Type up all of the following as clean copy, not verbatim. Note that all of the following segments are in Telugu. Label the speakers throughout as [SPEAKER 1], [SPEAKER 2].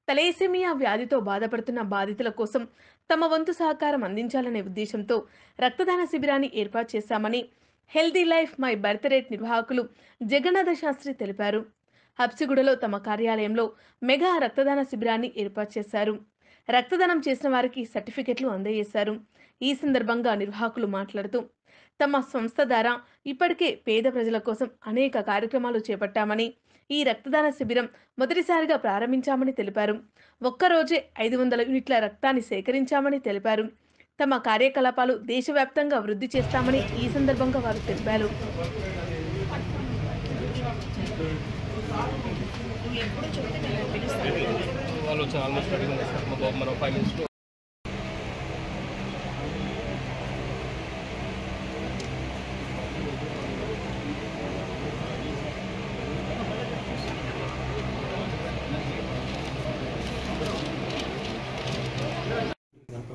[SPEAKER 1] తలేసిమియా వ్యాధితో బాధపడుతున్న బాధితుల కోసం తమ వంతు సహకారం అందించాలనే ఉద్దేశంతో రక్తదాన శిబిరాన్ని ఏర్పాటు చేశామని healthy life my birth rate నిర్వాహకులు జగన్నాథ శాస్త్రి తెలిపారు. హబ్సిగూడలో తమ కార్యాలయంలో మెగా రక్తదాన శిబిరాన్ని ఏర్పాటు చేశారు. రక్తదానం చేసిన వారికి సర్టిఫికెట్లు అందజేశారు. ఈ సందర్భంగా నిర్వాహకులు మాట్లాడుతూ తమ సంస్థ ద్వారా ఇప్పటికే పేద ప్రజల కోసం అనేక కార్యక్రమాలు చేపట్టామని, ఈ రక్తదాన శిబిరం మొదటిసారిగా ప్రారంభించామని తెలిపారు. ఒక్కరోజే 500 యూనిట్ల రక్తాన్ని సేకరించామని తెలిపారు. తమ కార్యకలాపాలు దేశవ్యాప్తంగా వృద్ధి చేస్తామని ఈ సందర్భంగా వారు తెలిపారు.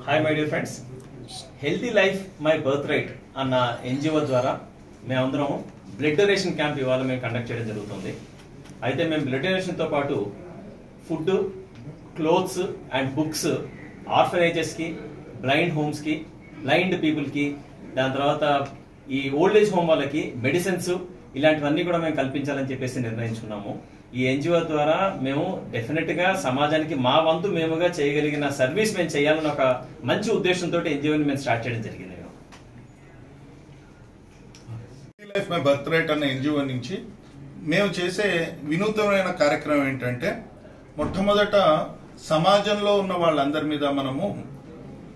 [SPEAKER 2] Hi my dear friends, healthy life my birth right అన్న ఎన్జిఓ ద్వారా మేమందరం బ్లడ్ డొనేషన్ క్యాంప్ ఇవాళ మేము కండక్ట్ చేయడం జరుగుతుంది. అయితే మేము బ్లడ్ డొనేషన్తో పాటు ఫుడ్, క్లోత్స్ అండ్ బుక్స్ ఆర్ఫనేజెస్కి, బ్లైండ్ హోమ్స్కి, బ్లైండ్ పీపుల్కి, దాని తర్వాత ఈ ఓల్డ్ ఏజ్ హోమ్ వాళ్ళకి మెడిసిన్స్ ఇలాంటివన్నీ కూడా మేము కల్పించాలని చెప్పేసి నిర్ణయించుకున్నాము. ఈ ఎన్జిఓ ద్వారా మేము డెఫినెట్ గా సమాజానికి మా వంతు మేముగా చేయగలిగిన సర్వీస్ మేము చేయాలని ఒక మంచి ఉద్దేశంతో ఎన్జిఓని మేము స్టార్ట్ చేయడం జరిగింది.
[SPEAKER 3] లైఫ్ మై బర్త్ రైట్ అన్న ఎన్జిఓ నుంచి మేము చేసే వినూత్నమైన కార్యక్రమం ఏంటంటే, మొట్టమొదట సమాజంలో ఉన్న వాళ్ళందరి మీద మనము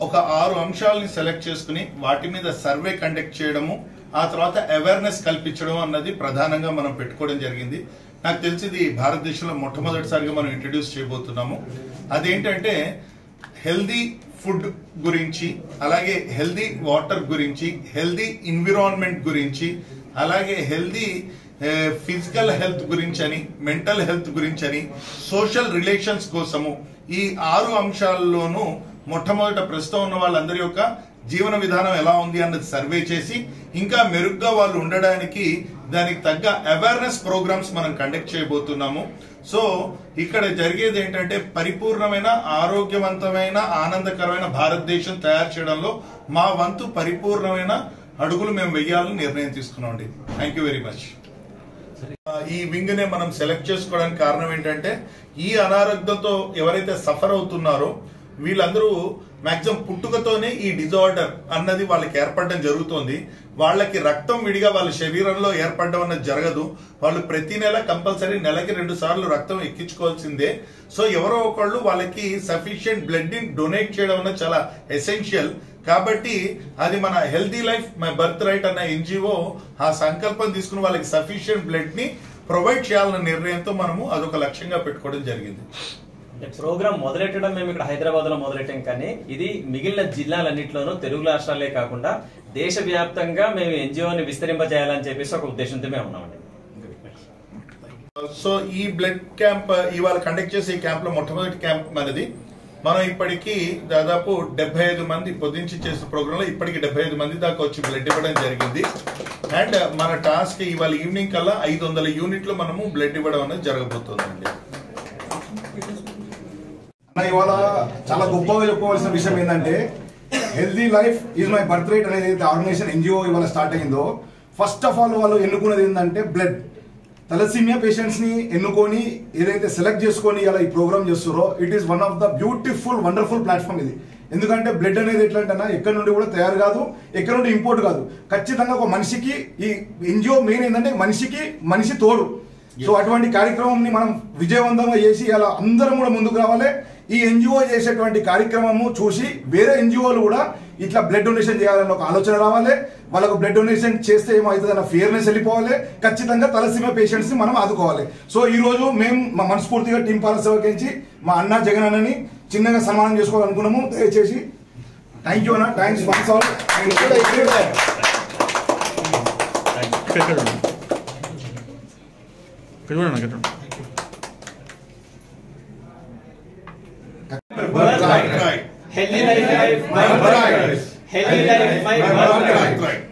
[SPEAKER 3] ఒక 6 అంశాలని సెలెక్ట్ చేసుకుని వాటి మీద సర్వే కండక్ట్ చేయడము, ఆ తర్వాత అవేర్నెస్ కల్పించడం అన్నది ప్రధానంగా మనం పెట్టుకోవడం జరిగింది. నాకు తెలిసింది భారతదేశంలో మొట్టమొదటిసారిగా మనం ఇంట్రడ్యూస్ చేయబోతున్నాము. అదేంటంటే హెల్దీ ఫుడ్ గురించి, అలాగే హెల్దీ వాటర్ గురించి, హెల్దీ ఎన్విరాన్మెంట్ గురించి, అలాగే హెల్దీ ఫిజికల్ హెల్త్ గురించి అని, మెంటల్ హెల్త్ గురించి అని, సోషల్ రిలేషన్స్ కోసము ఈ 6 అంశాల్లోనూ మొట్టమొదట ప్రస్తుతం ఉన్న వాళ్ళందరి యొక్క జీవన విధానం ఎలా ఉంది అన్నది సర్వే చేసి ఇంకా మెరుగ్గా వాళ్ళు ఉండడానికి దానికి తగ్గ అవేర్నెస్ ప్రోగ్రామ్స్ మనం కండక్ట్ చేయబోతున్నాము. సో ఇక్కడ జరిగేది ఏంటంటే, పరిపూర్ణమైన ఆరోగ్యవంతమైన ఆనందకరమైన భారతదేశం తయారు చేయడంలో మా వంతు పరిపూర్ణమైన అడుగులు మేము వెయ్యాలని నిర్ణయం తీసుకున్నామండి. Thank you very much. ఈ వింగ్ నే మనం సెలెక్ట్ చేసుకోవడానికి కారణం ఏంటంటే, ఈ అనారోగ్యంతో ఎవరైతే సఫర్ అవుతున్నారో వీళ్ళందరూ మాక్సిమం పుట్టుకతోనే ఈ డిజార్డర్ అన్నది వాళ్ళకి ఏర్పడడం జరుగుతుంది. వాళ్ళకి రక్తం విడిగా వాళ్ళ శరీరంలో ఏర్పడడం అన్నది జరగదు. వాళ్ళు ప్రతి నెల కంపల్సరీ నెలకి 2 సార్లు రక్తం ఎక్కించుకోవాల్సిందే. సో ఎవరో ఒకళ్ళు వాళ్ళకి సఫిషియెంట్ బ్లడ్ ని డొనేట్ చేయడం అన్నది చాలా ఎసెన్షియల్. కాబట్టి అది మన healthy life my birth right అన్న ఎన్జిఓ ఆ సంకల్పం తీసుకుని వాళ్ళకి సఫిషియెంట్ బ్లడ్ ని ప్రొవైడ్ చేయాలన్న నిర్ణయంతో మనము అదొక లక్ష్యంగా పెట్టుకోవడం జరిగింది.
[SPEAKER 2] ప్రోగ్రామ్ మొదలెట్టడం మేము ఇక్కడ హైదరాబాద్ లో మొదలెట్టాం, కానీ ఇది మిగిలిన జిల్లాలన్నింటిలోనూ, తెలుగు రాష్ట్రాలే కాకుండా దేశవ్యాప్తంగా మేము ఎన్జిఓని విస్తరింపజేయాలని చెప్పేసి ఒక ఉద్దేశంతో మేము ఉన్నామండి.
[SPEAKER 3] సో ఈ బ్లడ్ క్యాంప్ ఇవాళ కండక్ట్ చేసే ఈ క్యాంప్ లో మొట్టమొదటి క్యాంప్ మనది. మనం ఇప్పటికీ దాదాపు 75 మంది పొద్దుంచి చేసిన ప్రోగ్రామ్ లో ఇప్పటికి 75 మంది దాకా వచ్చి బ్లడ్ ఇవ్వడం జరిగింది. అండ్ మన టాస్క్ ఇవాళ ఈవినింగ్ కల్లా 500 యూనిట్లు మనము బ్లడ్ ఇవ్వడం అనేది జరగబోతుందండి.
[SPEAKER 4] ఇవాళ చాలా గొప్పగా చెప్పుకోవాల్సిన విషయం ఏంటంటే, healthy life is my birth right అనేది ఆర్గనైజేషన్ ఎన్జిఓ ఇవాళ స్టార్ట్ అయిందో, ఫస్ట్ ఆఫ్ ఆల్ వాళ్ళు ఎన్నుకున్నది ఏంటంటే బ్లడ్. తలసీమియా పేషెంట్స్ ని ఎన్నుకొని ఏదైతే సెలెక్ట్ చేసుకొని ఇలా ఈ ప్రోగ్రామ్ చేస్తారో, it is one of the beautiful wonderful platform ఇది. ఎందుకంటే బ్లడ్ అనేది ఎట్లంటే ఎక్కడి నుండి కూడా తయారు కాదు, ఎక్కడి నుండి ఇంపోర్ట్ కాదు. ఖచ్చితంగా ఒక మనిషికి ఈ ఎన్జిఓ మెయిన్ ఏంటంటే మనిషి తోడు. సో అటువంటి కార్యక్రమం ని మనం విజయవంతంగా చేసి అలా అందరం కూడా ముందుకు రావాలి. ఈ ఎన్జిఓ చేసేటువంటి కార్యక్రమము చూసి వేరే ఎన్జిఓలు కూడా ఇట్లా బ్లడ్ డొనేషన్ చేయాలని ఒక ఆలోచన రావాలి. వాళ్ళకు బ్లడ్ డొనేషన్ చేస్తే ఏమవుతుందన్న ఫియర్నెస్ వెళ్ళిపోవాలి. ఖచ్చితంగా తలసీమ పేషెంట్స్ ని మనం ఆదుకోవాలి. సో ఈ రోజు మేము మా మనస్ఫూర్తిగా టీం పాలసేవకి నుంచి మా అన్న జగన్ అన్నని చిన్నగా సన్మానం చేసుకోవాలనుకున్నాము. దయచేసి థ్యాంక్ యూ అన్న. Thanks once all.
[SPEAKER 2] Healthy life, my birthright. Healthy life, my birthright.